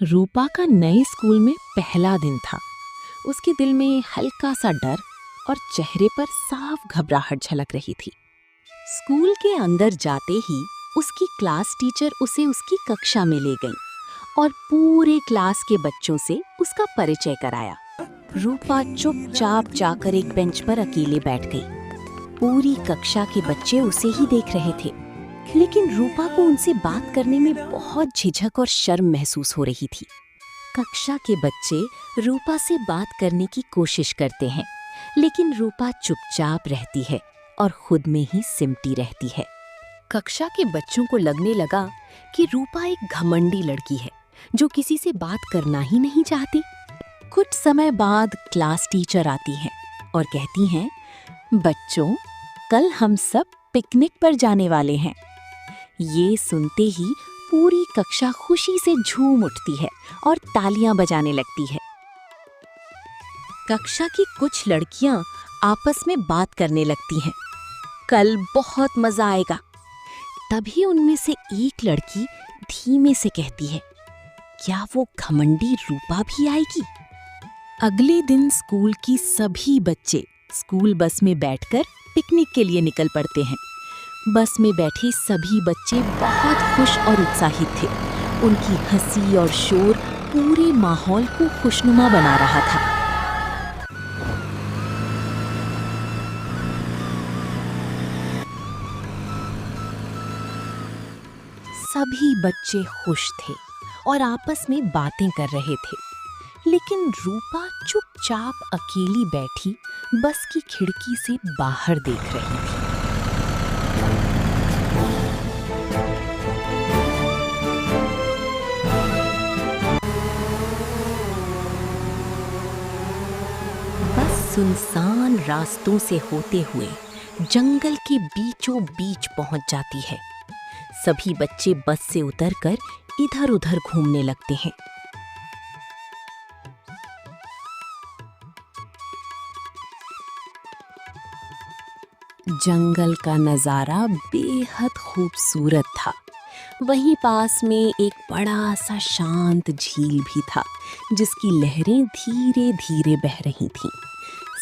रूपा का नए स्कूल में पहला दिन था। उसके दिल में हल्का सा डर और चेहरे पर साफ घबराहट झलक रही थी। स्कूल के अंदर जाते ही उसकी क्लास टीचर उसे उसकी कक्षा में ले गई और पूरे क्लास के बच्चों से उसका परिचय कराया। रूपा चुपचाप जाकर एक बेंच पर अकेले बैठ गई। पूरी कक्षा के बच्चे उसे ही देख रहे थे, लेकिन रूपा को उनसे बात करने में बहुत झिझक और शर्म महसूस हो रही थी। कक्षा के बच्चे रूपा से बात करने की कोशिश करते हैं, लेकिन रूपा चुपचाप रहती है और खुद में ही सिमटी रहती है। कक्षा के बच्चों को लगने लगा कि रूपा एक घमंडी लड़की है जो किसी से बात करना ही नहीं चाहती। कुछ समय बाद क्लास टीचर आती हैं और कहती हैं, बच्चों, कल हम सब पिकनिक पर जाने वाले हैं। ये सुनते ही पूरी कक्षा खुशी से झूम उठती है और तालियां बजाने लगती है। कक्षा की कुछ लड़कियां आपस में बात करने लगती हैं, कल बहुत मजा आएगा। तभी उनमें से एक लड़की धीमे से कहती है, क्या वो घमंडी रूपा भी आएगी? अगले दिन स्कूल की सभी बच्चे स्कूल बस में बैठकर पिकनिक के लिए निकल पड़ते हैं। बस में बैठे सभी बच्चे बहुत खुश और उत्साहित थे। उनकी हंसी और शोर पूरे माहौल को खुशनुमा बना रहा था। सभी बच्चे खुश थे और आपस में बातें कर रहे थे, लेकिन रूपा चुपचाप अकेली बैठी बस की खिड़की से बाहर देख रही थी। बस सुनसान रास्तों से होते हुए जंगल के बीचों बीच पहुंच जाती है। सभी बच्चे बस से उतरकर इधर-उधर घूमने लगते हैं। जंगल का नजारा बेहद खूबसूरत था। वहीं पास में एक बड़ा सा शांत झील भी था, जिसकी लहरें धीरे धीरे बह रही थीं।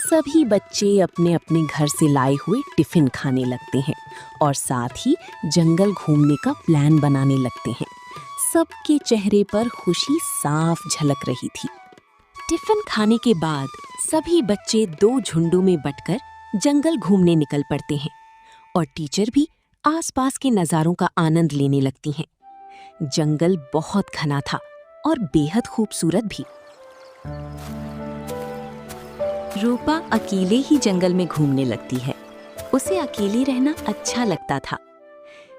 सभी बच्चे अपने अपने घर से लाए हुए टिफिन खाने लगते हैं और साथ ही जंगल घूमने का प्लान बनाने लगते हैं। सबके चेहरे पर खुशी साफ झलक रही थी। टिफिन खाने के बाद सभी बच्चे दो झुंडों में बंटकर जंगल घूमने निकल पड़ते हैं और टीचर भी आसपास के नज़ारों का आनंद लेने लगती हैं। जंगल बहुत घना था और बेहद खूबसूरत भी। रूपा अकेले ही जंगल में घूमने लगती है। उसे अकेले रहना अच्छा लगता था।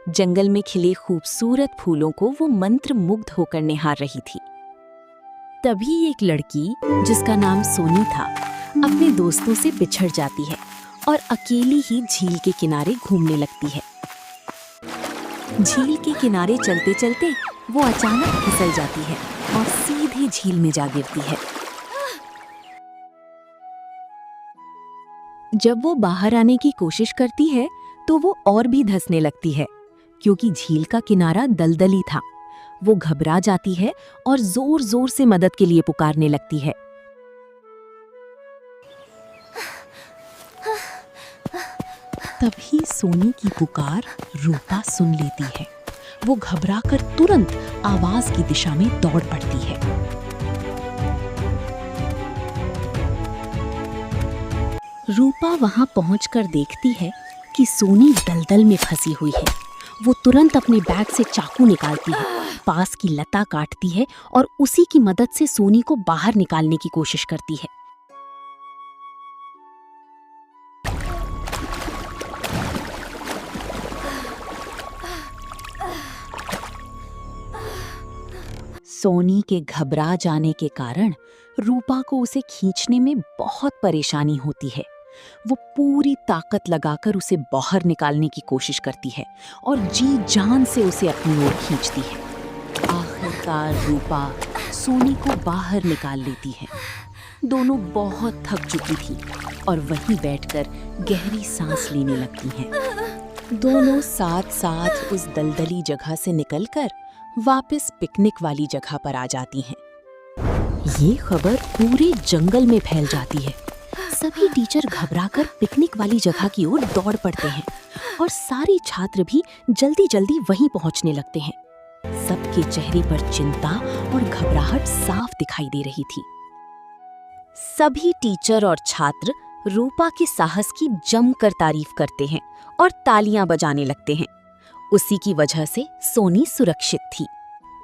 जंगल में खिले खूबसूरत फूलों को वो मंत्रमुग्ध होकर निहार रही थी। तभी एक लड़की, जिसका नाम सोनी था, अपने दोस्तों से बिछड़ जाती है और अकेली ही झील के किनारे घूमने लगती है। झील के किनारे चलते चलते वो अचानक फिसल जाती है और सीधे झील में जा गिरती है। जब वो बाहर आने की कोशिश करती है तो वो और भी धंसने लगती है, क्योंकि झील का किनारा दलदली था। वो घबरा जाती है और जोर जोर से मदद के लिए पुकारने लगती है। तभी सोनी की पुकार रूपा सुन लेती है। वो घबराकर तुरंत आवाज की दिशा में दौड़ पड़ती है। रूपा वहां पहुंचकर देखती है कि सोनी दलदल में फंसी हुई है। वो तुरंत अपने बैग से चाकू निकालती है, पास की लता काटती है और उसी की मदद से सोनी को बाहर निकालने की कोशिश करती है। सोनी के घबरा जाने के कारण रूपा को उसे खींचने में बहुत परेशानी होती है। वो पूरी ताकत लगाकर उसे बाहर निकालने की कोशिश करती है और जी जान से उसे अपनी ओर खींचती है। आखिरकार रूपा सोनी को बाहर निकाल लेती है। दोनों बहुत थक चुकी थी और वहीं बैठकर गहरी सांस लेने लगती हैं। दोनों साथ साथ उस दलदली जगह से निकलकर वापस पिकनिक वाली जगह पर आ जाती हैं। ये खबर पूरे जंगल में फैल जाती है। सभी टीचर घबराकर पिकनिक वाली जगह की ओर दौड़ पड़ते हैं और सारे छात्र भी जल्दी जल्दी वहीं पहुंचने लगते हैं। सबके चेहरे पर चिंता और घबराहट साफ दिखाई दे रही थी। सभी टीचर और छात्र रूपा के साहस की जमकर तारीफ करते हैं और तालियां बजाने लगते हैं। उसी की वजह से सोनी सुरक्षित थी।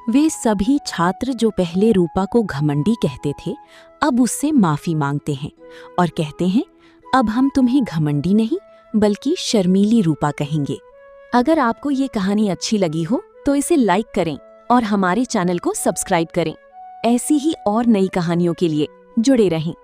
वे सभी छात्र जो पहले रूपा को घमंडी कहते थे, अब उससे माफी मांगते हैं और कहते हैं, अब हम तुम्हें घमंडी नहीं बल्कि शर्मीली रूपा कहेंगे। अगर आपको ये कहानी अच्छी लगी हो तो इसे लाइक करें और हमारे चैनल को सब्सक्राइब करें। ऐसी ही और नई कहानियों के लिए जुड़े रहें।